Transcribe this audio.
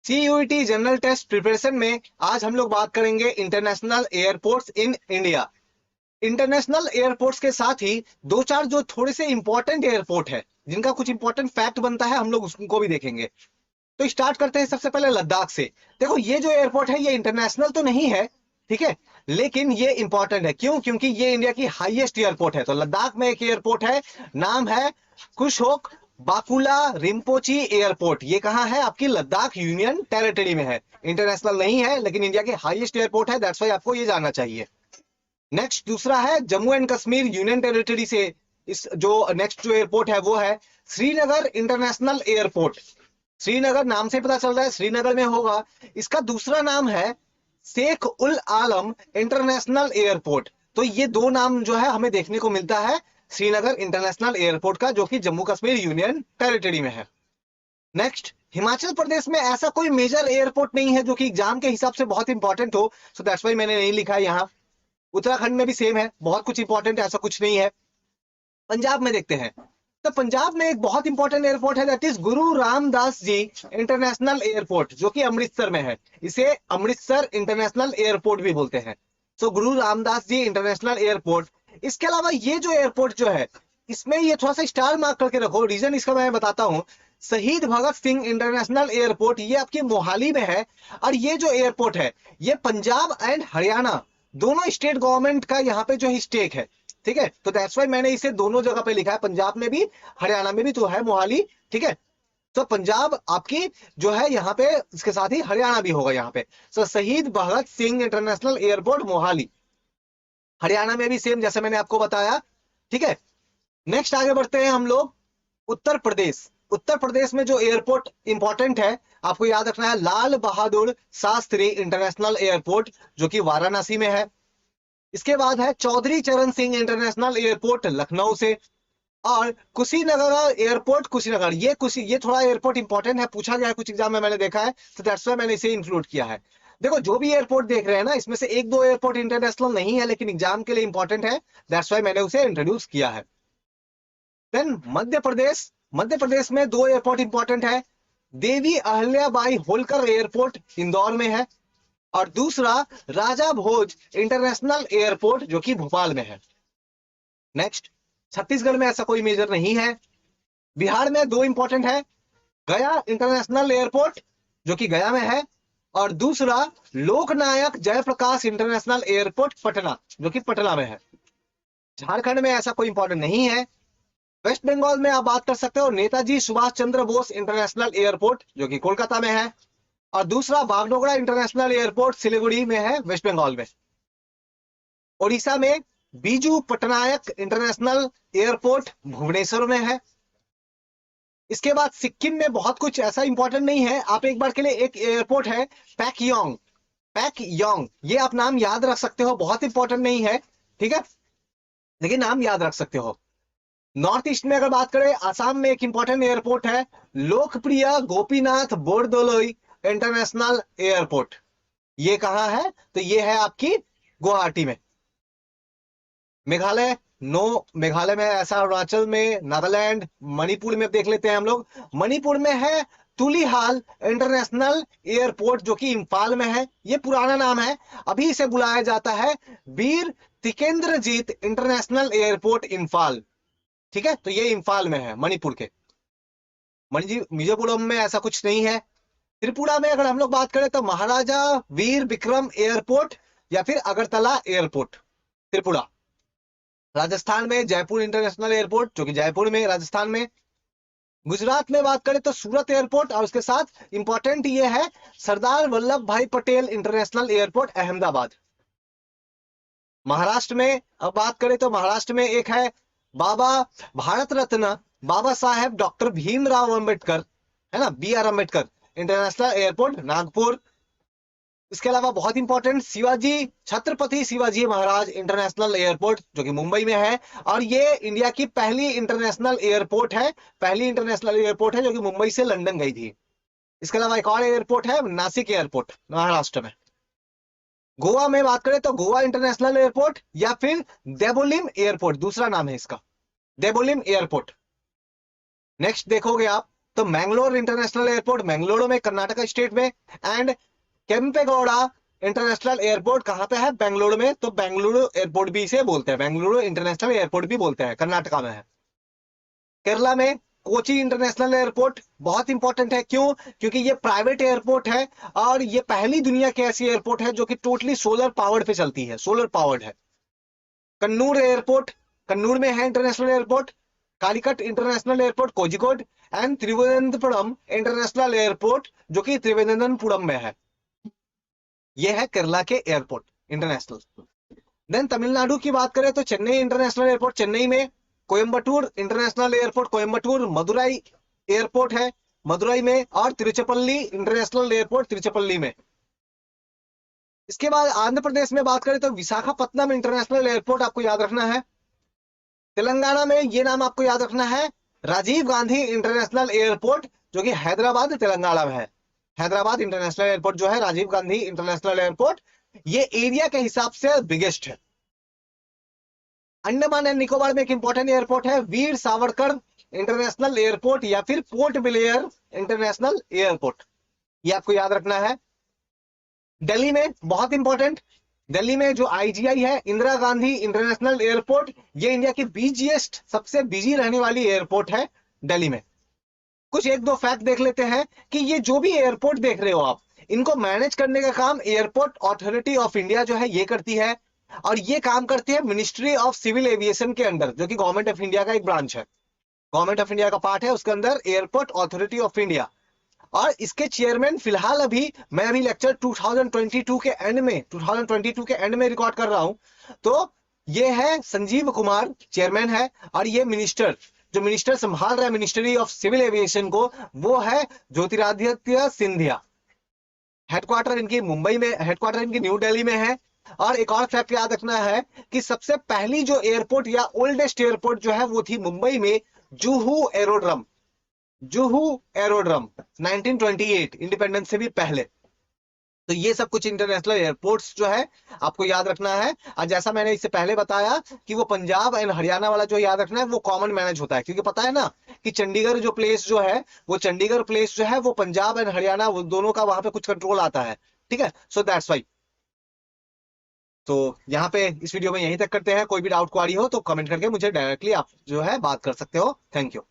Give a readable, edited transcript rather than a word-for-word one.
CUET general test preparation में आज हम लोग बात करेंगे international airports in India. International airports के साथ ही दो चार जो थोड़े से इंपॉर्टेंट एयरपोर्ट है जिनका कुछ इंपॉर्टेंट फैक्ट बनता है, हम लोग उसको भी देखेंगे। तो स्टार्ट करते हैं सबसे पहले लद्दाख से। देखो, ये जो एयरपोर्ट है ये इंटरनेशनल तो नहीं है, ठीक है, लेकिन ये इंपॉर्टेंट है। क्यों? क्योंकि ये इंडिया की हाईएस्ट एयरपोर्ट है। तो लद्दाख में एक एयरपोर्ट है, नाम है कुशोक बाकुला रिम्पोची एयरपोर्ट। ये कहाँ है? आपकी लद्दाख यूनियन टेरिटरी में है। इंटरनेशनल नहीं है लेकिन इंडिया की हाईएस्ट एयरपोर्ट है, दैट्स वाई आपको ये जानना चाहिए। नेक्स्ट दूसरा है Jammu and Kashmir union territory से इस जो नेक्स्ट जो एयरपोर्ट है वो है श्रीनगर इंटरनेशनल एयरपोर्ट। श्रीनगर नाम से पता चल रहा है श्रीनगर में होगा। इसका दूसरा नाम है शेख उल आलम इंटरनेशनल एयरपोर्ट। तो ये दो नाम जो है हमें देखने को मिलता है श्रीनगर इंटरनेशनल एयरपोर्ट का, जो कि जम्मू कश्मीर यूनियन टेरिटरी में है। नेक्स्ट, हिमाचल प्रदेश में ऐसा कोई मेजर एयरपोर्ट नहीं है जो कि एग्जाम के हिसाब से बहुत इंपॉर्टेंट हो, सो दैट्स वाई मैंने नहीं लिखा है यहाँ। उत्तराखंड में भी सेम है, बहुत कुछ इंपॉर्टेंट ऐसा कुछ नहीं है। पंजाब में देखते हैं, तो पंजाब में एक बहुत इंपॉर्टेंट एयरपोर्ट है, that is Guru Ramdas ji international airport, जो कि अमृतसर में है। इसे अमृतसर इंटरनेशनल एयरपोर्ट भी बोलते हैं। सो गुरु रामदास जी इंटरनेशनल एयरपोर्ट। इसके अलावा ये जो एयरपोर्ट जो है इसमें ये थोड़ा सा स्टार मार्क करके रखो, रीजन इसका मैं बताता हूँ। शहीद भगत सिंह इंटरनेशनल एयरपोर्ट ये आपकी मोहाली में है। और ये जो एयरपोर्ट है ये पंजाब एंड हरियाणा दोनों स्टेट गवर्नमेंट का यहाँ पे जो स्टेक है, ठीक है। तो दैट्स वाई मैंने इसे दोनों जगह पे लिखा है, पंजाब में भी हरियाणा में भी तो है मोहाली, ठीक है। तो पंजाब आपकी जो है यहाँ पे, इसके साथ ही हरियाणा भी होगा यहाँ पे। तो शहीद भगत सिंह इंटरनेशनल एयरपोर्ट मोहाली, हरियाणा में भी सेम जैसे मैंने आपको बताया, ठीक है। नेक्स्ट आगे बढ़ते हैं हम लोग उत्तर प्रदेश। उत्तर प्रदेश में जो एयरपोर्ट इंपॉर्टेंट है आपको याद रखना है लाल बहादुर शास्त्री इंटरनेशनल एयरपोर्ट, जो कि वाराणसी में है। इसके बाद है चौधरी चरण सिंह इंटरनेशनल एयरपोर्ट लखनऊ से। और कुशीनगर एयरपोर्ट कुशीनगर, ये थोड़ा एयरपोर्ट इंपॉर्टेंट है, पूछा गया है कुछ एग्जाम में, मैंने देखा है, तो दैट्स व्हाई मैंने इसे इंक्लूड किया है। देखो, जो भी एयरपोर्ट देख रहे हैं ना, इसमें से एक दो एयरपोर्ट इंटरनेशनल नहीं है लेकिन एग्जाम के लिए इंपॉर्टेंट है, दैट्स व्हाई मैंने उसे इंट्रोड्यूस किया है। देन मध्य प्रदेश में दो एयरपोर्ट इंपॉर्टेंट है। देवी अहल्याबाई होलकर एयरपोर्ट इंदौर में है, और दूसरा राजा भोज इंटरनेशनल एयरपोर्ट जो कि भोपाल में है। नेक्स्ट, छत्तीसगढ़ में ऐसा कोई मेजर नहीं है। बिहार में दो इंपॉर्टेंट है, गया इंटरनेशनल एयरपोर्ट जो कि गया में है, और दूसरा लोकनायक जयप्रकाश इंटरनेशनल एयरपोर्ट पटना, जो कि पटना में है। झारखंड में ऐसा कोई इंपॉर्टेंट नहीं है। वेस्ट बंगाल में आप बात कर सकते हो नेताजी सुभाष चंद्र बोस इंटरनेशनल एयरपोर्ट, जो कि कोलकाता में है, और दूसरा बागडोगरा इंटरनेशनल एयरपोर्ट सिलीगुड़ी में है, वेस्ट बंगाल में। ओडिशा में बीजू पटनायक इंटरनेशनल एयरपोर्ट भुवनेश्वर में है। इसके बाद सिक्किम में बहुत कुछ ऐसा इंपॉर्टेंट नहीं है। आप एक बार के लिए एक एयरपोर्ट है पैकयोंग, ये आप नाम याद रख सकते हो, बहुत इंपॉर्टेंट नहीं है, ठीक है, लेकिन नाम याद रख सकते हो। नॉर्थ ईस्ट में अगर बात करें, आसाम में एक इंपॉर्टेंट एयरपोर्ट है लोकप्रिय गोपीनाथ बोरदोलोई इंटरनेशनल एयरपोर्ट। ये कहां है? तो ये है आपकी गुवाहाटी में। मेघालय, नो, मेघालय में ऐसा, अरुणाचल में, नागालैंड, मणिपुर में देख लेते हैं हम लोग। मणिपुर में है तुलिहाल इंटरनेशनल एयरपोर्ट जो कि इंफाल में है। ये पुराना नाम है, अभी इसे बुलाया जाता है वीर तिकेंद्रजीत इंटरनेशनल एयरपोर्ट इंफाल, ठीक है। तो ये इंफाल में है मणिपुर के। मिजोरम में ऐसा कुछ नहीं है। त्रिपुरा में अगर हम लोग बात करें तो महाराजा वीर विक्रम एयरपोर्ट या फिर अगरतला एयरपोर्ट, त्रिपुरा। राजस्थान में जयपुर इंटरनेशनल एयरपोर्ट, जो कि जयपुर में राजस्थान में। गुजरात में बात करें तो सूरत एयरपोर्ट, और उसके साथ इंपॉर्टेंट ये है सरदार वल्लभ भाई पटेल इंटरनेशनल एयरपोर्ट अहमदाबाद। महाराष्ट्र में अब बात करें तो महाराष्ट्र में एक है बाबा भारत रत्न बाबा साहेब डॉक्टर भीमराव अंबेडकर, है ना, B R Ambedkar international airport Nagpur. इसके अलावा बहुत important Shivaji, Chhatrapati Shivaji Maharaj international airport, जो कि मुंबई में है, और ये इंडिया की पहली इंटरनेशनल एयरपोर्ट है, जो कि मुंबई से लंदन गई थी। इसके अलावा एक और एयरपोर्ट है नासिक एयरपोर्ट, महाराष्ट्र में। गोवा में बात करें तो गोवा इंटरनेशनल एयरपोर्ट या फिर देबोलिम एयरपोर्ट, दूसरा नाम है इसका, देबोलिम एयरपोर्ट। नेक्स्ट देखोगे आप तो मैंगलोर इंटरनेशनल एयरपोर्ट मैंगलोर में, कर्नाटका स्टेट में, एंड केम्पेगौड़ा इंटरनेशनल एयरपोर्ट कहाँ पे है? बेंगलुरु में। तो बेंगलुरु एयरपोर्ट भी इसे बोलते हैं, बेंगलुरु इंटरनेशनल एयरपोर्ट भी बोलते हैं, कर्नाटका में है। केरला में कोची इंटरनेशनल एयरपोर्ट बहुत इंपॉर्टेंट है। क्यों? क्योंकि ये प्राइवेट एयरपोर्ट है और ये पहली दुनिया की ऐसी एयरपोर्ट है जो कि टोटली सोलर पावर्ड पे चलती है, सोलर पावर्ड है। कन्नूर एयरपोर्ट, कन्नूर में है international airport. Calicut international airport Kozhikode, and Thiruvananthapuram international airport जो कि त्रिवेंद्रपुरम में है। ये है केरला के एयरपोर्ट इंटरनेशनल। देन तमिलनाडु की बात करें तो चेन्नई इंटरनेशनल एयरपोर्ट चेन्नई में, Coimbatore international airport Coimbatore, Madurai airport है मदुराई में, और तिरुचिरापल्ली इंटरनेशनल एयरपोर्ट तिरुचिरापल्ली में। इसके बाद आंध्र प्रदेश में बात करें तो विशाखापत्तनम इंटरनेशनल एयरपोर्ट आपको याद रखना है। तेलंगाना में ये नाम आपको याद रखना है, राजीव गांधी इंटरनेशनल एयरपोर्ट जो कि हैदराबाद तेलंगाना में है। हैदराबाद इंटरनेशनल एयरपोर्ट जो है राजीव गांधी इंटरनेशनल एयरपोर्ट, ये एरिया के हिसाब से बिगेस्ट है। अंडमान एंड निकोबार में एक इंपॉर्टेंट एयरपोर्ट है वीर सावरकर इंटरनेशनल एयरपोर्ट या फिर पोर्ट ब्लेयर इंटरनेशनल एयरपोर्ट, ये आपको याद रखना है। दिल्ली में बहुत इंपॉर्टेंट, दिल्ली में जो आईजीआई है इंदिरा गांधी इंटरनेशनल एयरपोर्ट, ये इंडिया की बिजीएस्ट, सबसे बिजी रहने वाली एयरपोर्ट है दिल्ली में। कुछ एक दो फैक्ट देख लेते हैं कि ये जो भी एयरपोर्ट देख रहे हो आप, इनको मैनेज करने का काम एयरपोर्ट अथॉरिटी ऑफ इंडिया जो है ये करती है, और ये काम करती है मिनिस्ट्री ऑफ सिविल एविएशन के अंडर, जो कि गवर्नमेंट ऑफ इंडिया का एक ब्रांच है, गवर्नमेंट ऑफ इंडिया का पार्ट है, उसके अंदर एयरपोर्ट अथॉरिटी ऑफ इंडिया। और इसके चेयरमैन फिलहाल मैं अभी लेक्चर 2022 के एंड में रिकॉर्ड कर रहा हूं, तो ये है संजीव कुमार चेयरमैन है, और ये जो मिनिस्टर संभाल रहा है मिनिस्ट्री ऑफ सिविल एविएशन को, वो है ज्योतिरादित्य सिंधिया। हेडक्वार्टर इनकी मुंबई में, हेडक्वार्टर इनकी न्यू दिल्ली में है। और एक और फैक्ट याद रखना है कि सबसे पहली जो एयरपोर्ट या ओल्डेस्ट एयरपोर्ट जो है वो थी मुंबई में Juhu aerodrome, Juhu aerodrome 1928, independence से भी पहले। तो ये सब कुछ इंटरनेशनल एयरपोर्ट्स जो है आपको याद रखना है। और जैसा मैंने इससे पहले बताया कि वो पंजाब एंड हरियाणा वाला जो याद रखना है वो कॉमन मैनेज होता है, क्योंकि पता है ना कि चंडीगढ़ जो प्लेस जो है, वो चंडीगढ़ प्लेस जो है वो पंजाब एंड हरियाणा वो दोनों का वहां पे कुछ कंट्रोल आता है, ठीक है। So that's why. तो यहाँ पे इस वीडियो में यहीं तक करते हैं। कोई भी डाउट क्वारी हो तो कमेंट करके मुझे डायरेक्टली आप जो है बात कर सकते हो। Thank you.